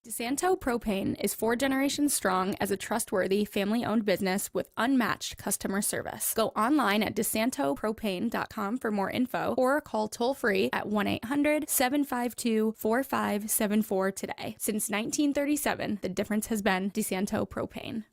DeSanto Propane is 4 generations strong as a trustworthy, family-owned business with unmatched customer service. Go online at DeSantoPropane.com for more info or call toll-free at 1-800-752-4574 today. Since 1937, the difference has been DeSanto Propane.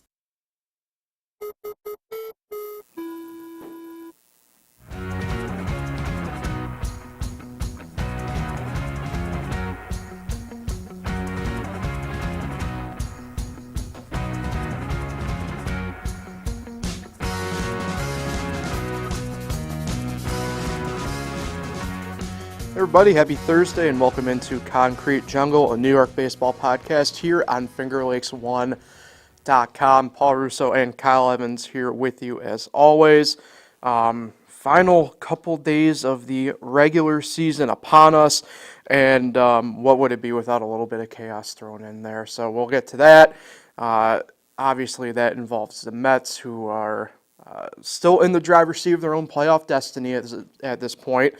Everybody, happy Thursday and welcome into Concrete Jungle, a New York baseball podcast here on FingerLakes1.com. Paul Russo and Kyle Evans here with you as always. Final couple days of the regular season upon us, and what would it be without a little bit of chaos thrown in there? So we'll get to that. Obviously, that involves the Mets, who are still in the driver's seat of their own playoff destiny at this point.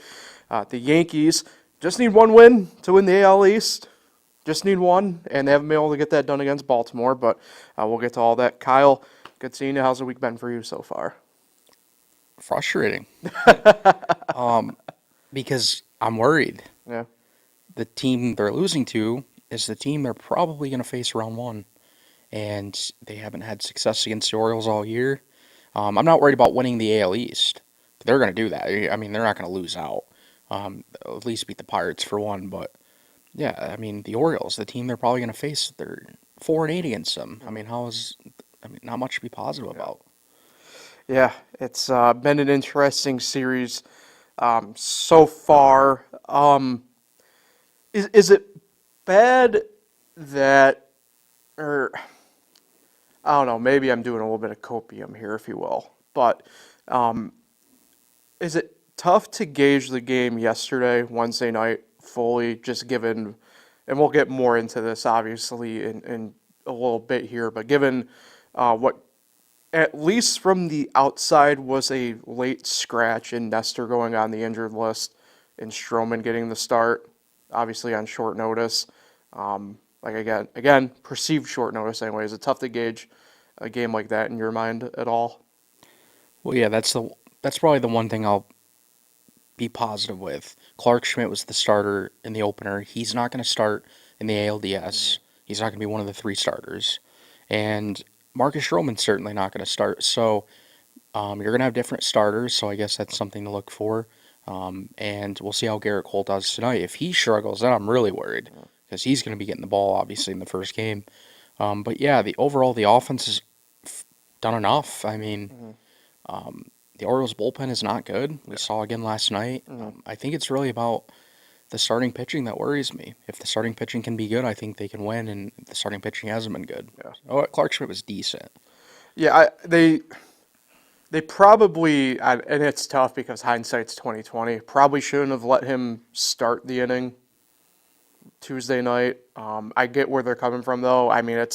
The Yankees just need one win to win the AL East. Just need one, and they haven't been able to get that done against Baltimore, but we'll get to all that. Kyle, good seeing you. How's the week been for you so far? Frustrating. Because I'm worried. Yeah. The team they're losing to is the team they're probably going to face round one, and they haven't had success against the Orioles all year. I'm not worried about winning the AL East. They're going to do that. I mean, they're not going to lose out. At least beat the Pirates for one, but yeah, I mean, the Orioles, the team they're probably going to face, they're 4-8 against them. I mean, not much to be positive about. Yeah, it's been an interesting series so far. Is it bad that, or I don't know, maybe I'm doing a little bit of copium here, if you will, but is it tough to gauge the game yesterday, Wednesday night, fully, just given, and we'll get more into this obviously in a little bit here, but given what, at least from the outside, was a late scratch in Nestor going on the injured list and Stroman getting the start, obviously on short notice. Again, perceived short notice anyway. Is it tough to gauge a game like that in your mind at all? Well, yeah, that's probably the one thing I'll be positive with. Clark Schmidt was the starter in the opener. He's not going to start in the ALDS. He's not going to be one of the 3 starters. And Marcus Stroman's certainly not going to start. So you're going to have different starters, so I guess that's something to look for. And we'll see how Garrett Cole does tonight. If he struggles, then I'm really worried because he's going to be getting the ball, obviously, in the first game. But yeah, the offense has done enough. I mean, the Orioles' bullpen is not good. We saw again last night. I think it's really about the starting pitching that worries me. If the starting pitching can be good, I think they can win, and the starting pitching hasn't been good. Yeah. Clark Schmidt was decent. Yeah, they probably, and it's tough because hindsight's 2020, probably shouldn't have let him start the inning Tuesday night. I get where they're coming from, though. I mean,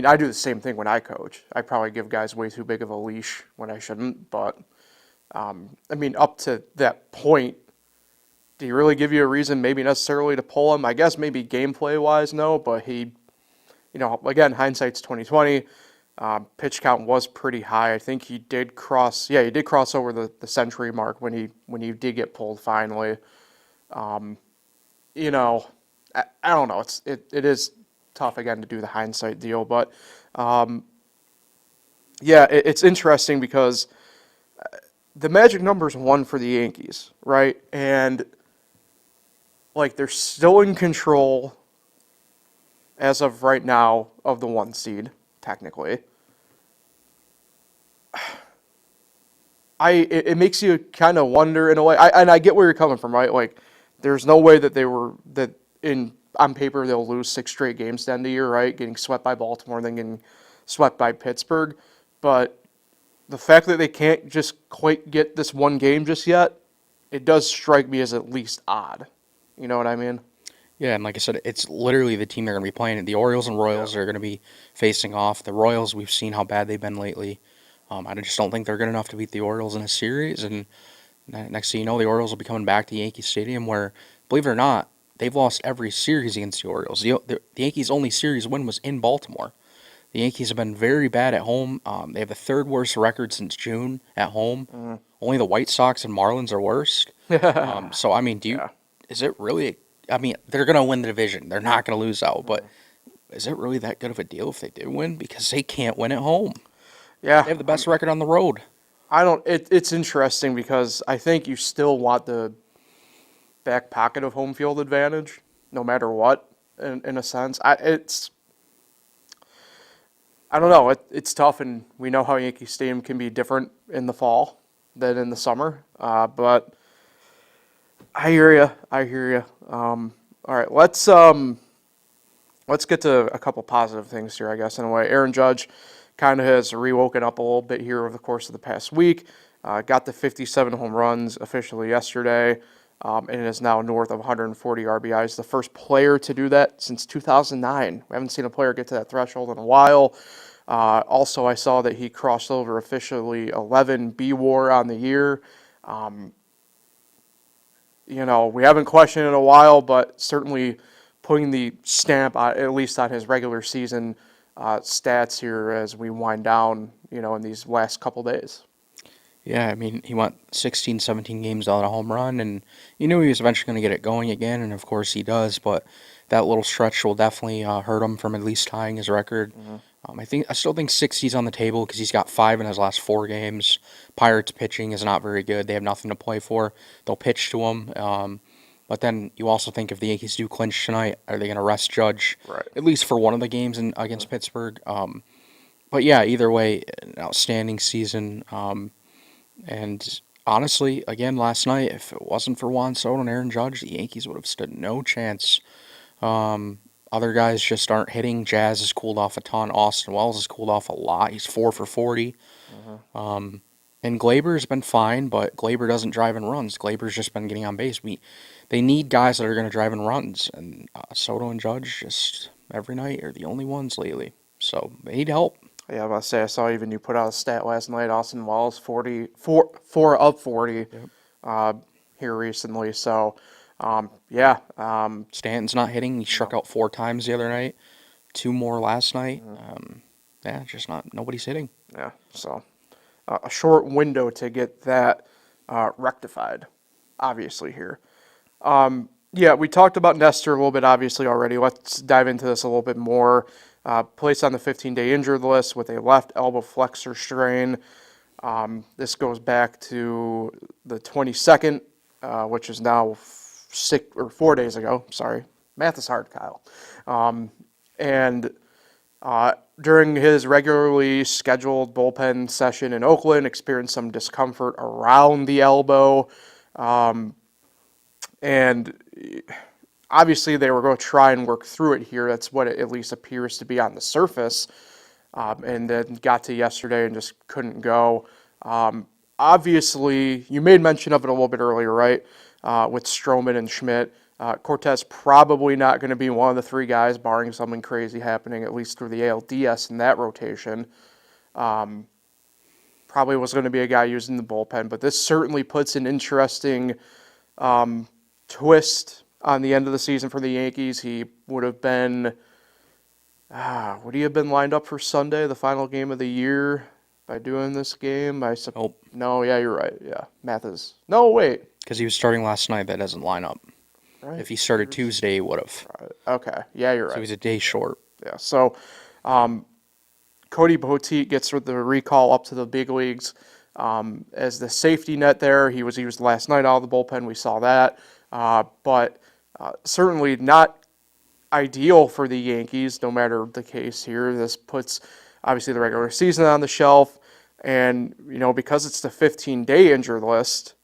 I do the same thing when I coach. I probably give guys way too big of a leash when I shouldn't, but, up to that point, do you really give you a reason maybe necessarily to pull him? I guess maybe gameplay-wise, no, but he, again, hindsight's 2020. Pitch count was pretty high. I think he did cross over the century mark when he did get pulled finally. I don't know. It is tough again to do the hindsight deal, but it's interesting because the magic number is 1 for the Yankees, right? And they're still in control as of right now of the 1 seed, technically. It makes you kind of wonder in a way, and I get where you're coming from, right? There's no way that on paper they'll lose 6 straight games to end the year, right? Getting swept by Baltimore, then getting swept by Pittsburgh. But the fact that they can't just quite get this 1 game just yet, it does strike me as at least odd. You know what I mean? Yeah, and like I said, it's literally the team they're going to be playing. The Orioles and Royals are going to be facing off. The Royals, we've seen how bad they've been lately. I just don't think they're good enough to beat the Orioles in a series. And next thing you know, the Orioles will be coming back to Yankee Stadium where, believe it or not, they've lost every series against the Orioles. The Yankees' only series win was in Baltimore. The Yankees have been very bad at home. They have the third worst record since June at home. Only the White Sox and Marlins are worst. So I mean, Yeah. is it really? I mean, they're gonna win the division. They're not gonna lose out. But is it really that good of a deal if they do win? Because they can't win at home. Yeah. They have the best record on the road. I don't. It's interesting because I think you still want the back pocket of home field advantage, no matter what. In a sense, I don't know. It's tough, and we know how Yankee Stadium can be different in the fall than in the summer. But I hear you. I hear you. All right, let's get to a couple positive things here, I guess, in a way. Aaron Judge kind of has rewoken up a little bit here over the course of the past week. Got the 57 home runs officially yesterday, and is now north of 140 RBIs. The first player to do that since 2009. We haven't seen a player get to that threshold in a while. Also, I saw that he crossed over officially 11 B-WAR on the year. We haven't questioned it in a while, but certainly putting the stamp, at least on his regular season stats here as we wind down, in these last couple days. Yeah, I mean, he went 16, 17 games without a home run, and you knew he was eventually going to get it going again, and of course he does, but that little stretch will definitely hurt him from at least tying his record. I still think 60's on the table because he's got 5 in his last 4 games. Pirates pitching is not very good. They have nothing to play for. They'll pitch to him. But then you also think if the Yankees do clinch tonight, are they going to rest Judge? Right. At least for one of the games against Pittsburgh. But yeah, either way, an outstanding season. And honestly, again, last night, if it wasn't for Juan Soto and Aaron Judge, the Yankees would have stood no chance. Other guys just aren't hitting. Jazz has cooled off a ton. Austin Wells has cooled off a lot. He's 4 for 40. And Glaber's been fine, but Glaber doesn't drive in runs. Glaber's just been getting on base. They need guys that are going to drive in runs, and Soto and Judge just every night are the only ones lately. So they need help. Yeah, I was about to say, I saw even you put out a stat last night, Austin Wells, 4 of 40 here recently. So, yeah. Stanton's not hitting. He struck out 4 times the other night, 2 more last night. Yeah, just nobody's hitting. Yeah, so a short window to get that rectified, obviously, here. Yeah, we talked about Nestor a little bit, obviously, already. Let's dive into this a little bit more. Placed on the 15-day injured list with a left elbow flexor strain. This goes back to the 22nd, which is now 4 days ago. Sorry, math is hard, Kyle. And during his regularly scheduled bullpen session in Oakland, experienced some discomfort around the elbow. And obviously they were going to try and work through it here. That's what it at least appears to be on the surface. And then got to yesterday and just couldn't go. Obviously, you made mention of it a little bit earlier, right? With Stroman and Schmidt. Cortez probably not going to be one of the 3 guys, barring something crazy happening, at least through the ALDS in that rotation. Probably was going to be a guy using the bullpen, but this certainly puts an interesting twist on the end of the season for the Yankees. He would have been, would he have been lined up for Sunday, the final game of the year, by doing this game? Nope. No, yeah, you're right. Yeah, math is. No, wait. Because he was starting last night, that doesn't line up. Right. If he started Tuesday, he would have. Right. Okay, yeah, you're right. So he's a day short. Yeah, so Cody Poteet gets the recall up to the big leagues as the safety net there. He was used last night out of the bullpen. We saw that. But certainly not ideal for the Yankees, no matter the case here. This puts, obviously, the regular season on the shelf. And, because it's the 15-day injured list,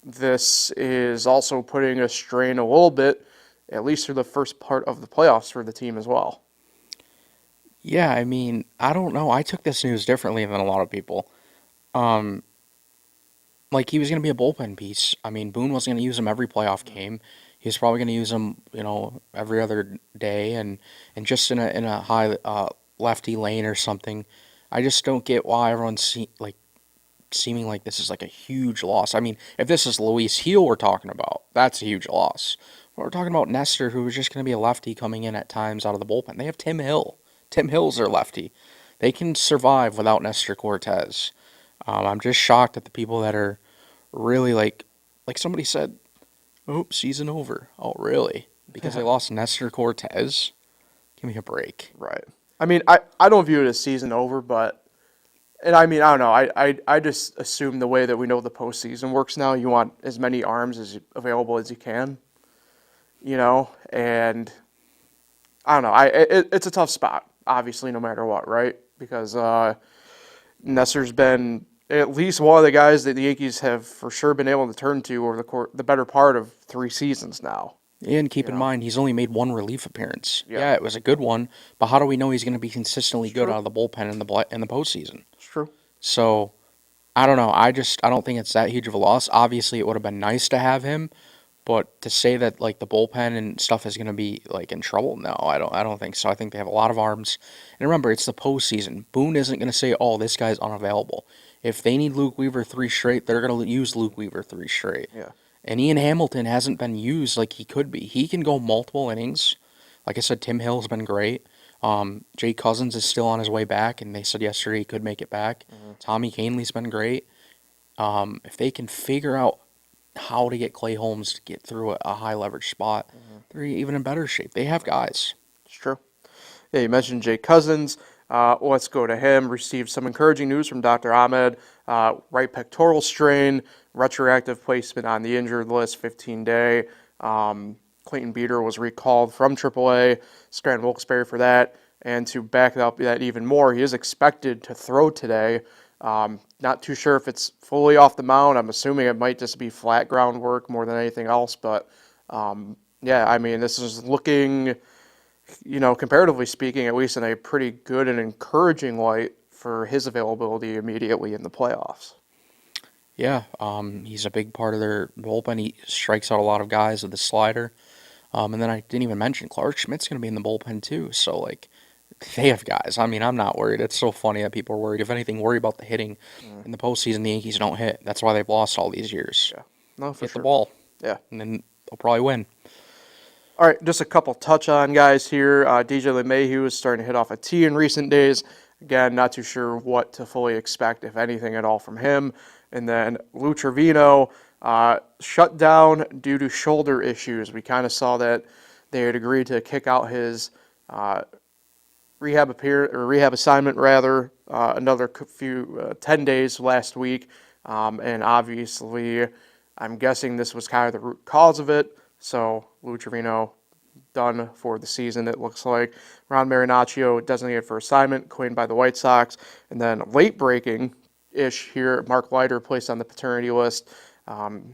this is also putting a strain a little bit, at least through the first part of the playoffs for the team as well. Yeah, I mean, I don't know. I took this news differently than a lot of people. Like, he was going to be a bullpen piece. I mean, Boone wasn't going to use him every playoff game. He was probably going to use him, every other day and just in a high lefty lane or something. I just don't get why everyone's seeming like this is like a huge loss. I mean, if this is Luis Heel we're talking about, that's a huge loss. But we're talking about Nestor, who was just going to be a lefty coming in at times out of the bullpen. They have Tim Hill. Tim Hill's their lefty. They can survive without Nestor Cortez. I'm just shocked at the people that are really like somebody said, "Oh, season over." Oh, really? Because they lost Nestor Cortez? Give me a break. Right. I mean, I don't view it as season over, but, and I mean, I don't know. I just assume the way that we know the postseason works now, you want as many arms as available as you can, and I don't know. It's a tough spot, obviously, no matter what, right? Because Nestor's been at least one of the guys that the Yankees have for sure been able to turn to over the better part of 3 seasons now. And keep in mind, he's only made one relief appearance. Yeah. Yeah, it was a good one, but how do we know he's going to be consistently good true. out of the bullpen in the postseason? It's true. So, I don't know. I don't think it's that huge of a loss. Obviously, it would have been nice to have him, but to say that like the bullpen and stuff is going to be like in trouble, no, I don't think so. I think they have a lot of arms. And remember, it's the postseason. Boone isn't going to say, "Oh, this guy's unavailable." If they need Luke Weaver 3 straight, they're going to use Luke Weaver 3 straight. Yeah. And Ian Hamilton hasn't been used like he could be. He can go multiple innings. Like I said, Tim Hill's been great. Jay Cousins is still on his way back, and they said yesterday he could make it back. Tommy Canley's been great. If they can figure out how to get Clay Holmes to get through a high leverage spot, they're even in better shape. They have guys. It's true. Yeah, you mentioned Jay Cousins. Let's go to him. Received some encouraging news from Dr. Ahmed. Right pectoral strain, retroactive placement on the injured list, 15-day. Clayton Beater was recalled from AAA. Scranton Wilkes-Barre for that. And to back up that even more, he is expected to throw today. Not too sure if it's fully off the mound. I'm assuming it might just be flat ground work more than anything else. But, yeah, I mean, this is looking, comparatively speaking, at least in a pretty good and encouraging light for his availability immediately in the playoffs. Yeah, he's a big part of their bullpen. He strikes out a lot of guys with the slider. And then I didn't even mention Clark Schmidt's going to be in the bullpen too. So, like, they have guys. I mean, I'm not worried. It's so funny that people are worried. If anything, worry about the hitting. In the postseason, the Yankees don't hit. That's why they've lost all these years. Yeah, no, for Hit sure. the ball. Yeah. And then they'll probably win. All right, just a couple touch-on guys here. DJ LeMahieu is starting to hit off a tee in recent days. Again, not too sure what to fully expect, if anything at all, from him. And then Lou Trevino shut down due to shoulder issues. We kind of saw that they had agreed to kick out his rehab assignment, another 10 days last week. And obviously, I'm guessing this was kind of the root cause of it. So Lou Trevino done for the season, it looks like. Ron Marinaccio designated for assignment, claimed by the White Sox. And then late breaking-ish here, Mark Leiter placed on the paternity list.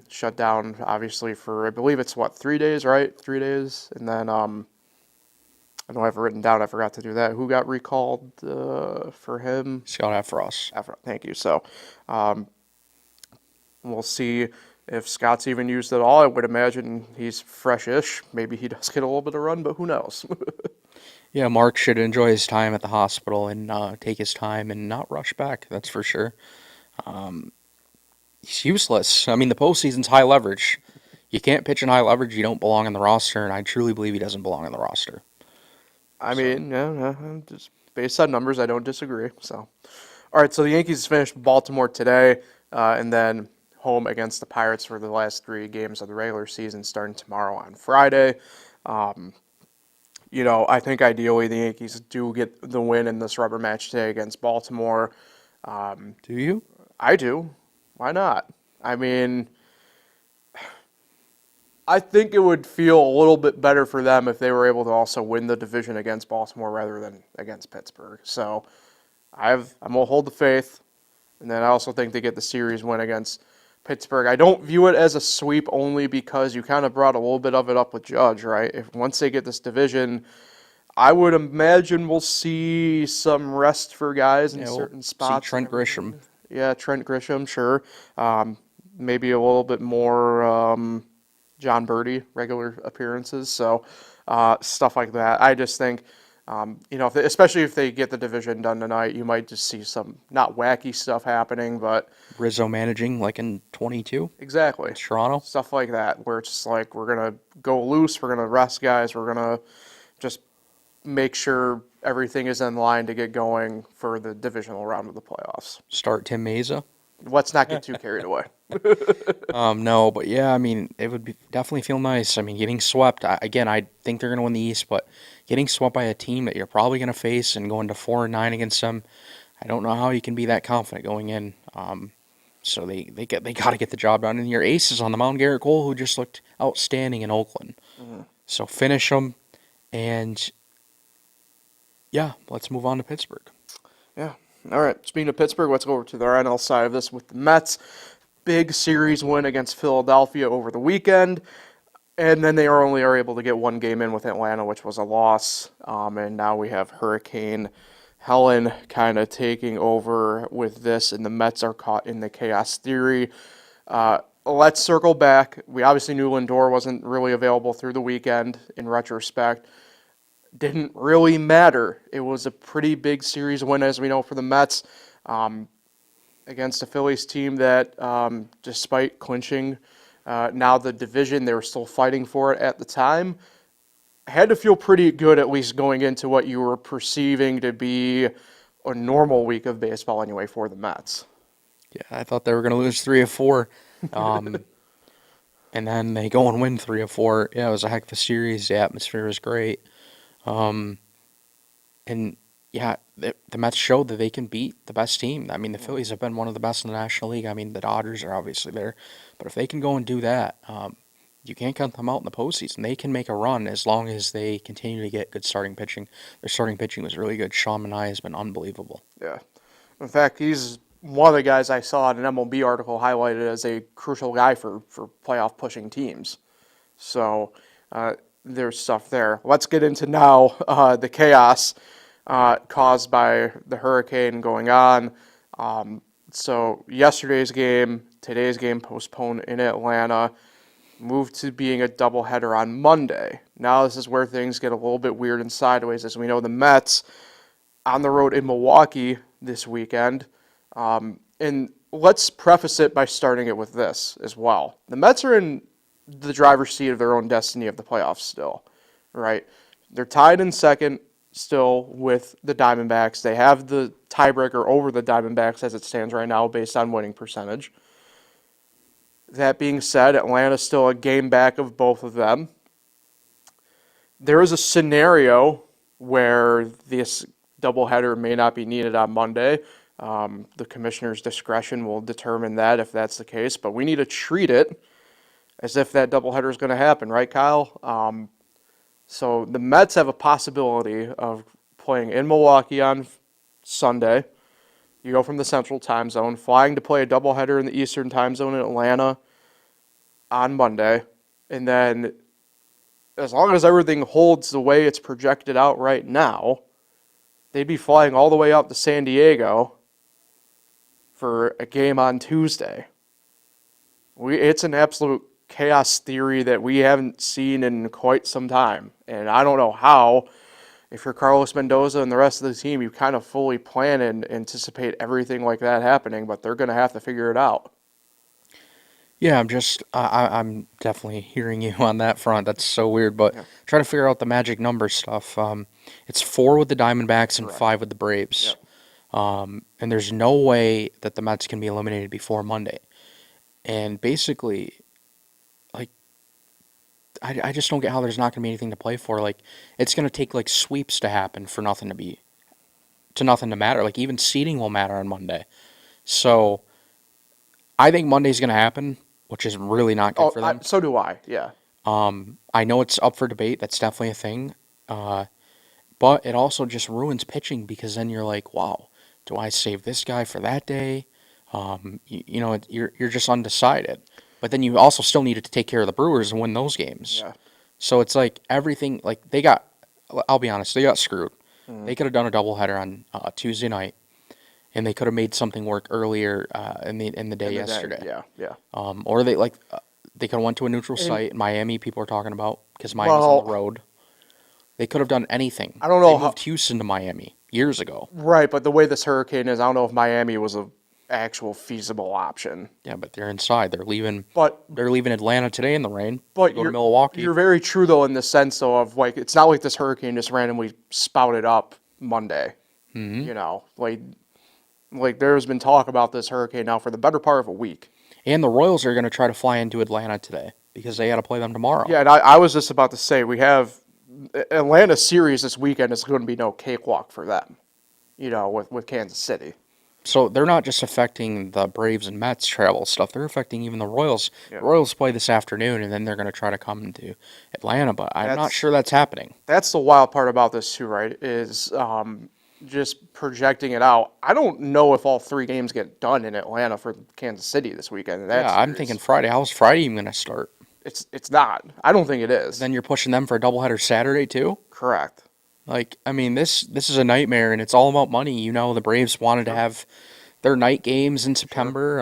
Shut down, obviously, for, I believe it's, 3 days, right? 3 days. And then, I know I have it written down. I forgot to do that. Who got recalled for him? Scott Effross. Thank you. So we'll see if Scott's even used at all. I would imagine he's fresh-ish. Maybe he does get a little bit of run, but who knows? Yeah, Mark should enjoy his time at the hospital and take his time and not rush back. That's for sure. He's useless. I mean, the postseason's high leverage. You can't pitch in high leverage. You don't belong on the roster, and I truly believe he doesn't belong on the roster. I mean, yeah, just based on numbers, I don't disagree. So, all right, so the Yankees finished Baltimore today, and then home against the Pirates for the last 3 games of the regular season, starting tomorrow on Friday. I think ideally the Yankees do get the win in this rubber match today against Baltimore. Do you? I do. Why not? I mean, I think it would feel a little bit better for them if they were able to also win the division against Baltimore rather than against Pittsburgh. So I'm going to hold the faith. And then I also think they get the series win against Pittsburgh. I don't view it as a sweep only because you kind of brought a little bit of it up with Judge, right? Once they get this division, I would imagine we'll see some rest for guys in certain spots. See Trent Grisham. Yeah, Trent Grisham, sure. Maybe a little bit more John Birdie, regular appearances. So stuff like that. I just think Especially if they get the division done tonight, you might just see some not wacky stuff happening, but Rizzo managing like in 22 exactly against Toronto. stuff like that, where it's just like we're gonna go loose, we're gonna rest guys, we're gonna just make sure everything is in line to get going for the divisional round of the playoffs. Start Tim Meza. Let's not get too carried away. No, but yeah, I mean, it would definitely feel nice. I mean, getting swept, again, I think they're going to win the East, but getting swept by a team that you're probably going to face and going to 4-9 against them, I don't know how you can be that confident going in. So they got to get the job done. And your ace is on the mound, Garrett Cole, who just looked outstanding in Oakland. Mhm. So finish them, and yeah, let's move on to Pittsburgh. Yeah. All right. Speaking of Pittsburgh, let's go over to their NL side of this with the Mets. Big series win against Philadelphia over the weekend. And then they are able to get one game in with Atlanta, which was a loss. And now we have Hurricane Helen kind of taking over with this, and the Mets are caught in the chaos theory. Let's circle back. We obviously knew Lindor wasn't really available through the weekend in retrospect. Didn't really matter. It was a pretty big series win, as we know, for the Mets against a Phillies team that, despite clinching now the division, they were still fighting for it at the time. Had to feel pretty good, at least going into what you were perceiving to be a normal week of baseball anyway for the Mets. Yeah, I thought they were going to lose 3 of 4. And then they go and win 3 of 4. Yeah, it was a heck of a series. The atmosphere was great. And yeah, the Mets showed that they can beat the best team. I mean, the Phillies have been one of the best in the National League. I mean, the Dodgers are obviously there. But if they can go and do that, you can't count them out in the postseason. They can make a run as long as they continue to get good starting pitching. Their starting pitching was really good. Sean Manaea has been unbelievable. Yeah. In fact, he's one of the guys I saw in an MLB article highlighted as a crucial guy for playoff pushing teams. So there's stuff there. Let's get into now the chaos caused by the hurricane going on. So yesterday's game, today's game postponed in Atlanta, moved to being a doubleheader on Monday. Now this is where things get a little bit weird and sideways. As we know, the Mets on the road in Milwaukee this weekend. And let's preface it by starting it with this as well. The Mets are in the driver's seat of their own destiny of the playoffs still, right? They're tied in second still with the Diamondbacks. They have the tiebreaker over the Diamondbacks as it stands right now based on winning percentage. That being said, Atlanta's still a game back of both of them. There is a scenario where this doubleheader may not be needed on Monday. The commissioner's discretion will determine that if that's the case, but we need to treat it as if that doubleheader is going to happen, right, Kyle? So the Mets have a possibility of playing in Milwaukee on Sunday. You go from the Central Time Zone, flying to play a doubleheader in the Eastern Time Zone in Atlanta on Monday, and then as long as everything holds the way it's projected out right now, they'd be flying all the way out to San Diego for a game on Tuesday. It's an absolute chaos theory that we haven't seen in quite some time. And I don't know how, if you're Carlos Mendoza and the rest of the team, you kind of fully plan and anticipate everything like that happening, but they're going to have to figure it out. Yeah, I'm definitely hearing you on that front. That's so weird, but Yeah. trying to figure out the magic number stuff. It's 4 with the Diamondbacks and Correct. 5 with the Braves. And there's no way that the Mets can be eliminated before Monday. And basically, like, I just don't get how there's not going to be anything to play for. Like, it's going to take like sweeps to happen for nothing to matter. Like, even seeding will matter on Monday. So I think Monday's going to happen, which is really not good for them. So do I, yeah. I know it's up for debate. That's definitely a thing. But it also just ruins pitching because then you're like, wow, do I save this guy for that day? You're just undecided. But then you also still needed to take care of the Brewers and win those games. Yeah. So it's like everything, like I'll be honest, they got screwed. Mm-hmm. They could have done a doubleheader on Tuesday night, and they could have made something work earlier in the day yesterday. Yeah. Or they could have went to a neutral site in Miami. People are talking about because Miami's on the road. They could have done anything. I don't know They moved Houston to Miami years ago. Right, but the way this hurricane is, I don't know if Miami was a actual feasible option. Yeah, but they're inside. They're leaving. But They're leaving Atlanta today in the rain. but Go to Milwaukee. you're very true though in the sense though of like it's not like this hurricane just randomly spouted up Monday. Mm-hmm. You know, like there's been talk about this hurricane now for the better part of a week. And the Royals are going to try to fly into Atlanta today because they got to play them tomorrow. Yeah, and I was just about to say we have Atlanta series this weekend is going to be no cakewalk for them. You know, with Kansas City. So they're not just affecting the Braves and Mets travel stuff. They're affecting even the Royals. Yeah. The Royals play this afternoon, and then they're going to try to come to Atlanta, but I'm not That's- sure that's happening. That's the wild part about this too, right? Is just projecting it out. I don't know if all 3 games get done in Atlanta for Kansas City this weekend. Yeah, I'm thinking Friday. How's Friday even going to start? It's not. I don't think it is. Then you're pushing them for a doubleheader Saturday, too? Correct. Like, I mean, this is a nightmare, and it's all about money. You know, the Braves wanted to have their night games in September,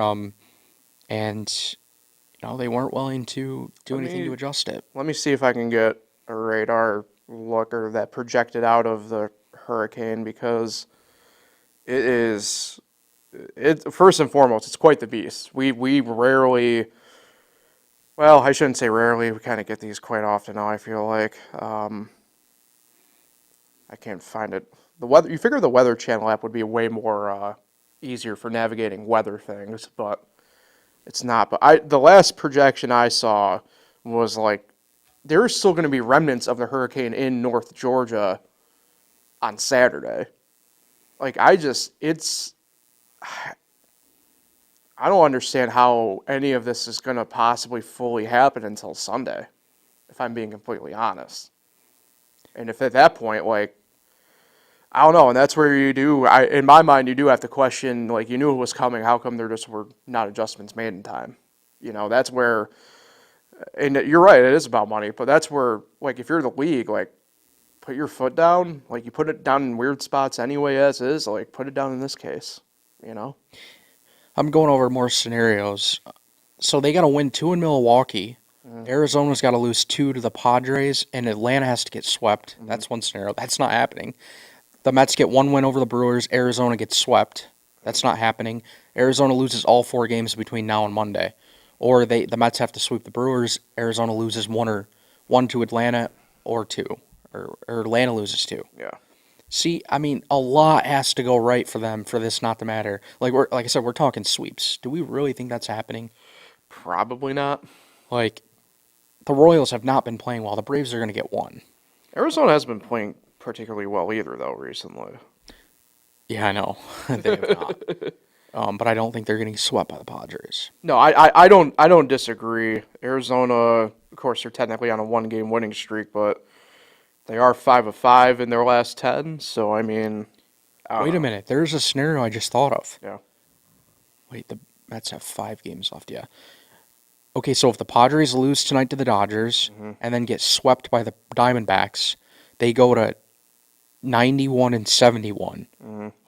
and, you know, they weren't willing to do anything to adjust it. Let me see if I can get a radar looker that projected out of the hurricane because it's first and foremost, it's quite the beast. We rarely, well, I shouldn't say rarely. We kind of get these quite often now, I feel like. I can't find it. The weather. You figure the Weather Channel app would be way more easier for navigating weather things, but it's not. But the last projection I saw was like there's still going to be remnants of the hurricane in North Georgia on Saturday. Like I don't understand how any of this is going to possibly fully happen until Sunday, if I'm being completely honest. And if at that point, like, I don't know, and that's where in my mind, you do have to question, like, you knew it was coming, how come there just were not adjustments made in time? You know, that's where, and you're right, it is about money, but that's where, like, if you're the league, like, put your foot down, like, you put it down in weird spots anyway as is, like, put it down in this case, you know? I'm going over more scenarios. So they got to win 2 in Milwaukee. Arizona's got to lose 2 to the Padres, and Atlanta has to get swept. That's one scenario. That's not happening. The Mets get 1 win over the Brewers. Arizona gets swept. That's not happening. Arizona loses all 4 games between now and Monday. Or the Mets have to sweep the Brewers. Arizona loses 1 to Atlanta or 2. Or Atlanta loses 2. Yeah. See, I mean, a lot has to go right for them for this not to matter. Like I said, we're talking sweeps. Do we really think that's happening? Probably not. Like, the Royals have not been playing well. The Braves are going to get 1. Arizona hasn't been playing particularly well either, though, recently. Yeah, I know. They have not. But I don't think they're getting swept by the Padres. No, I don't disagree. Arizona, of course, they're technically on a 1-game winning streak, but they are 5 of 5 in their last 10. So I mean, Wait a minute. There's a scenario I just thought of. Yeah. Wait, the Mets have 5 games left. Yeah. Okay, so if the Padres lose tonight to the Dodgers and then get swept by the Diamondbacks, they go to 91 and 71.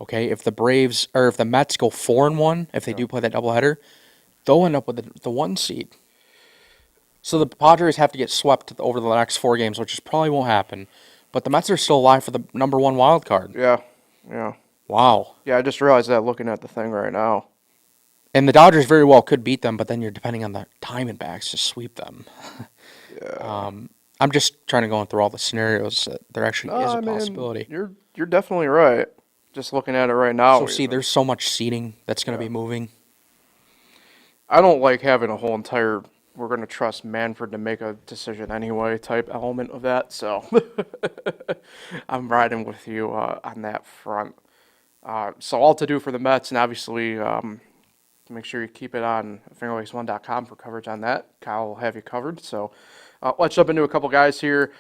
Okay, if the Mets go 4-1, if they do play that doubleheader, they'll end up with the 1 seed. So the Padres have to get swept over the next 4 games, which probably won't happen. But the Mets are still alive for the number 1 wild card. Yeah. Wow. Yeah, I just realized that looking at the thing right now. And the Dodgers very well could beat them, but then you're depending on the Diamondbacks to sweep them. Yeah. I'm just trying to go through all the scenarios that there actually is a possibility. You're definitely right. Just looking at it right now. So see, there's so much seating that's going to be moving. I don't like having a whole entire we're going to trust Manfred to make a decision anyway type element of that. So I'm riding with you on that front. So all to do for the Mets, and obviously make sure you keep it on fingerlakes1.com for coverage on that. Kyle will have you covered. So let's jump into a couple guys here.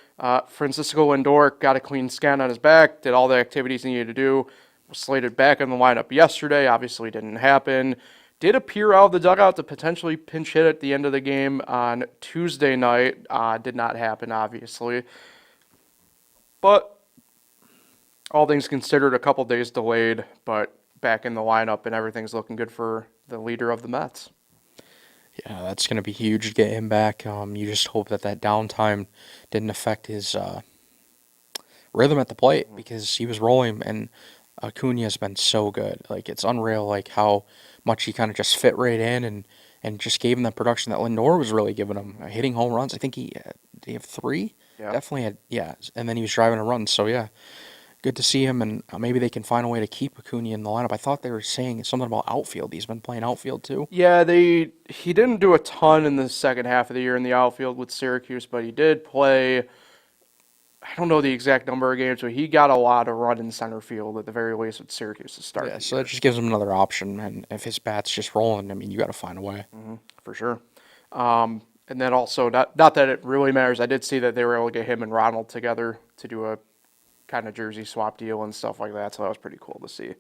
Francisco Lindor got a clean scan on his back, did all the activities he needed to do, was slated back in the lineup yesterday, obviously didn't happen. Did appear out of the dugout to potentially pinch hit at the end of the game on Tuesday night. Did not happen, obviously. But all things considered, a couple days delayed, but back in the lineup, and everything's looking good for the leader of the Mets. Yeah, that's going to be huge to get him back. You just hope that downtime didn't affect his rhythm at the plate because he was rolling, and Acuna has been so good. Like, it's unreal, like, how much he kind of just fit right in and just gave him the production that Lindor was really giving him. Hitting home runs. I think did he have 3? Yeah. Definitely had, yeah. And then he was driving a run. So, yeah, good to see him. And maybe they can find a way to keep Acuna in the lineup. I thought they were saying something about outfield. He's been playing outfield, too. Yeah, he didn't do a ton in the second half of the year in the outfield with Syracuse, but he did play. I don't know the exact number of games, but he got a lot of run in center field at the very least with Syracuse to start. Yeah, the so year. that just gives him another option. And if his bat's just rolling, I mean, you got to find a way. For sure. And then also, not that it really matters, I did see that they were able to get him and Ronald together to do a kind of jersey swap deal and stuff like that, so that was pretty cool to see.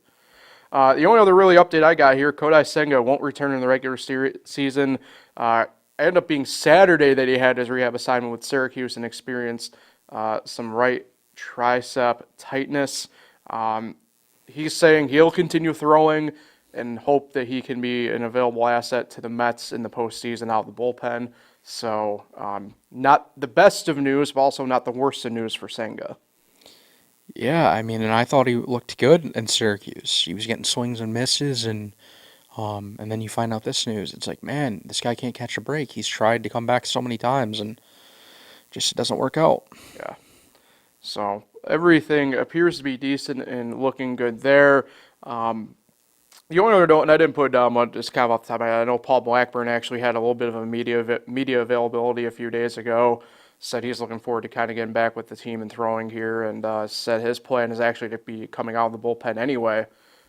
The only other really update I got here, Kodai Senga won't return in the regular season. It ended up being Saturday that he had his rehab assignment with Syracuse and experienced some right tricep tightness. He's saying he'll continue throwing and hope that he can be an available asset to the Mets in the postseason out of the bullpen. So not the best of news, but also not the worst of news for Senga. Yeah, I mean, and I thought he looked good in Syracuse. He was getting swings and misses, and then you find out this news. It's like, man, this guy can't catch a break. He's tried to come back so many times, and just it doesn't work out. Yeah. So everything appears to be decent and looking good there. The only other note, and I didn't put it down, but just kind of off the top of my head, I know Paul Blackburn actually had a little bit of a media availability a few days ago. Said he's looking forward to kind of getting back with the team and throwing here, and said his plan is actually to be coming out of the bullpen anyway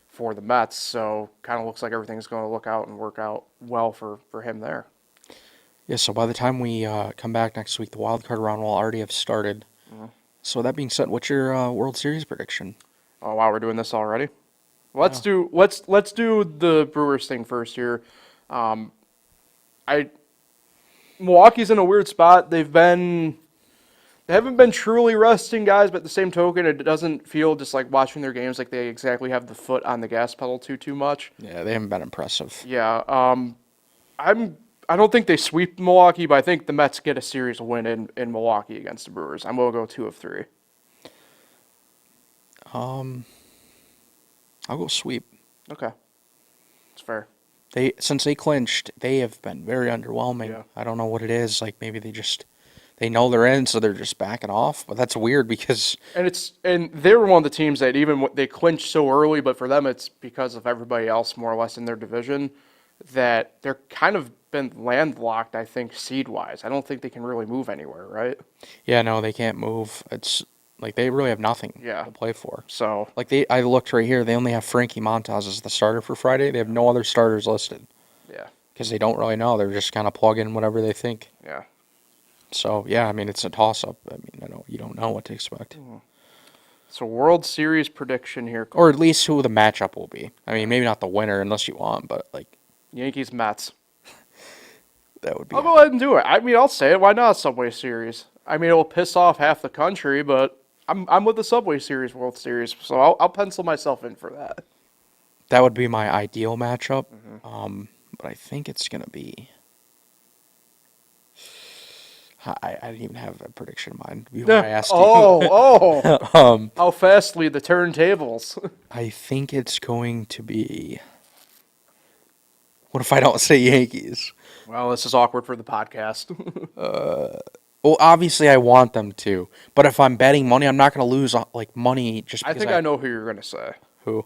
for the Mets. So kind of looks like everything's going to look out and work out well for him there. Yeah, so by the time we come back next week, the wild card round will already have started. So that being said, what's your World Series prediction? Oh wow, we're doing this already. Let's do the Brewers thing first here. Milwaukee's in a weird spot. They haven't been truly resting guys, but at the same token, it doesn't feel just like watching their games like they exactly have the foot on the gas pedal too much. Yeah, they haven't been impressive. Yeah, I don't think they sweep Milwaukee, but I think the Mets get a series win in Milwaukee against the Brewers. I'm gonna go 2 of 3. I'll go sweep. Okay, it's fair. Since they clinched, they have been very underwhelming. Yeah. I don't know what it is. Like, maybe they know they're in, so they're just backing off. But that's weird because And they were one of the teams that even they clinched so early, but for them it's because of everybody else more or less in their division that they're kind of been landlocked, I think, seed-wise. I don't think they can really move anywhere, right? yeah, no, they can't move. It's like they really have nothing Yeah. to play for. So Like I looked right here. They only have Frankie Montas as the starter for Friday. They have no other starters listed yeah, because they don't really know. They're just kind of plugging whatever they think. yeah. So yeah, I mean it's a toss-up. I mean you don't know what to expect, So World Series prediction here: or at least who the matchup will be. I mean maybe not the winner unless you want, but like Yankees Mets. that would be. I'll go ahead and do it. I mean, I'll say it. Why not Subway Series? I mean, it'll piss off half the country, but I'm with the Subway Series World Series, so I'll pencil myself in for that. That would be my ideal matchup. But I think it's gonna be. I didn't even have a prediction in mind before I asked you. Oh! How fastly the turntables. I think it's going to be. What if I don't say Yankees? Well, this is awkward for the podcast. Well, obviously I want them to, but if I'm betting money, I'm not going to lose like money just I because think I know who you're going to say. Who?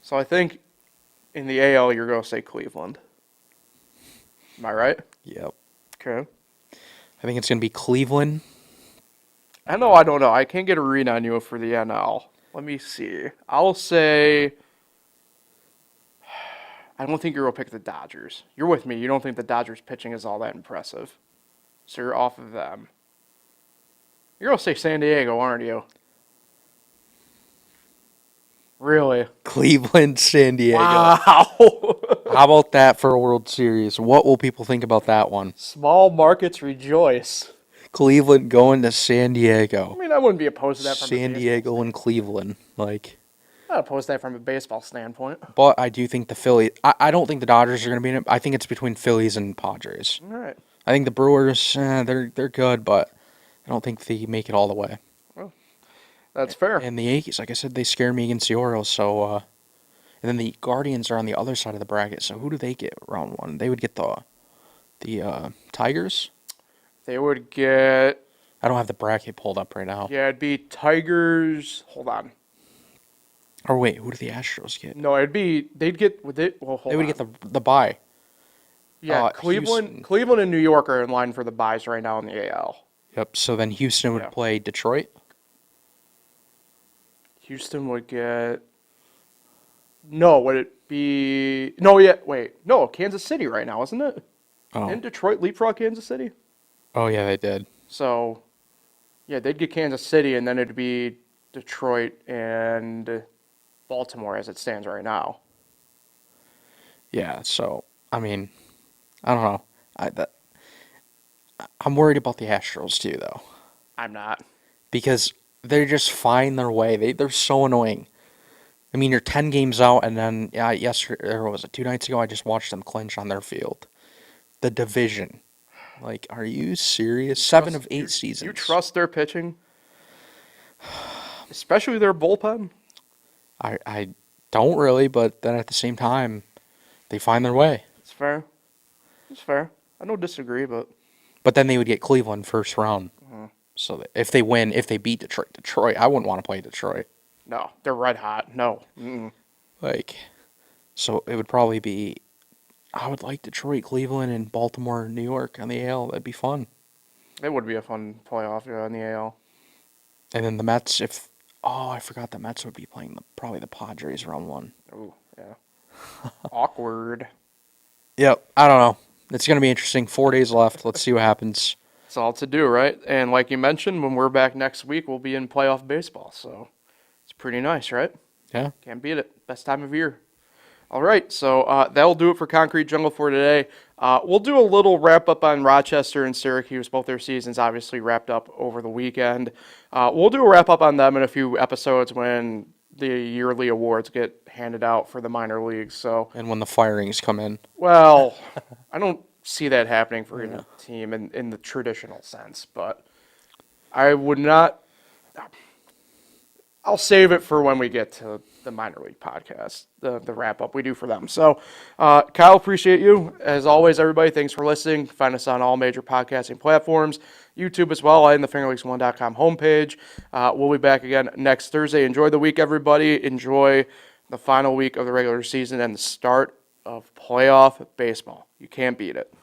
So I think in the AL you're going to say Cleveland. Am I right? Yep. Okay. I think it's going to be Cleveland. I don't know. I can't get a read on you for the NL. Let me see. I'll say. I don't think you're going to pick the Dodgers. You're with me. You don't think the Dodgers pitching is all that impressive. So you're off of them. You're going to say San Diego, aren't you? Really? Cleveland, San Diego. Wow. How about that for a World Series? What will people think about that one? Small markets rejoice. Cleveland going to San I Diego. mean, I wouldn't be opposed to that from San Diego and Cleveland. Like, I'm not opposed to that from a baseball standpoint. but I do think the Phillies. I don't think the Dodgers are going to be in it. I think it's between Phillies and Padres. All right. I think the Brewers, they're good, but I don't think they make it all the way. That's fair. And the Yankees, like I said, they scare me against the Orioles. So, and then the Guardians are on the other side of the bracket. So who do they get round one? They would get the Tigers. They would get. I don't have the bracket pulled up right now. Yeah, it'd be Tigers. Hold on. Or wait, who do the Astros get? No, it'd be. They'd get. With it. Well, hold They would on. get the bye. Yeah, Houston. Cleveland and New York are in line for the buys right now in the AL. Yep. So then Houston would Yeah. play Detroit. Houston would get. No, would it be? No, yeah. Wait, no. Kansas City right now, isn't it? Oh. Didn't Detroit leapfrog Kansas City? Oh yeah, they did. So, yeah, they'd get Kansas City, and then it'd be Detroit and Baltimore as it stands right now. Yeah. So I mean, I don't know. I'm worried about the Astros too, though, I'm not. because they just find their way. They're so annoying. I mean, you're 10 games out, and then yesterday, or was it 2 nights ago? I just watched them clinch on their field. The division. Like, are you serious? 7 of 8 seasons. You trust their pitching, especially their bullpen. I don't really, but then at the same time, they find their way. It's fair. It's fair. I don't disagree, but But then they would get Cleveland first round. So that if they win, if they beat Detroit, I wouldn't want to play Detroit. no, they're red hot. No. Mm-mm. Like, so it would probably be. I would like Detroit, Cleveland, and Baltimore, New York on the AL. That'd be fun. It would be a fun playoff in the AL. And then the Mets, if I forgot the Mets would be playing probably the Padres round one. Ooh, yeah. Awkward. Yep, I don't know. It's gonna be interesting. 4 days left. Let's see what happens. It's all to do, right? And like you mentioned, when we're back next week, we'll be in playoff baseball. So it's pretty nice, right? Yeah. Can't beat it. Best time of year. All right, so that'll do it for Concrete Jungle for today. We'll do a little wrap-up on Rochester and Syracuse. Both their seasons obviously wrapped up over the weekend. We'll do a wrap-up on them in a few episodes when the yearly awards get handed out for the minor leagues. So, And when the firings come in. well, I don't see that happening for either team in the traditional sense, but I would not. I'll save it for when we get to the minor league podcast, the wrap up we do for them. So, Kyle, appreciate you. As always, everybody, thanks for listening. Find us on all major podcasting platforms, YouTube as well, and the fingerleaks1.com homepage. We'll be back again next Thursday. Enjoy the week, everybody. Enjoy the final week of the regular season and the start of playoff baseball. You can't beat it.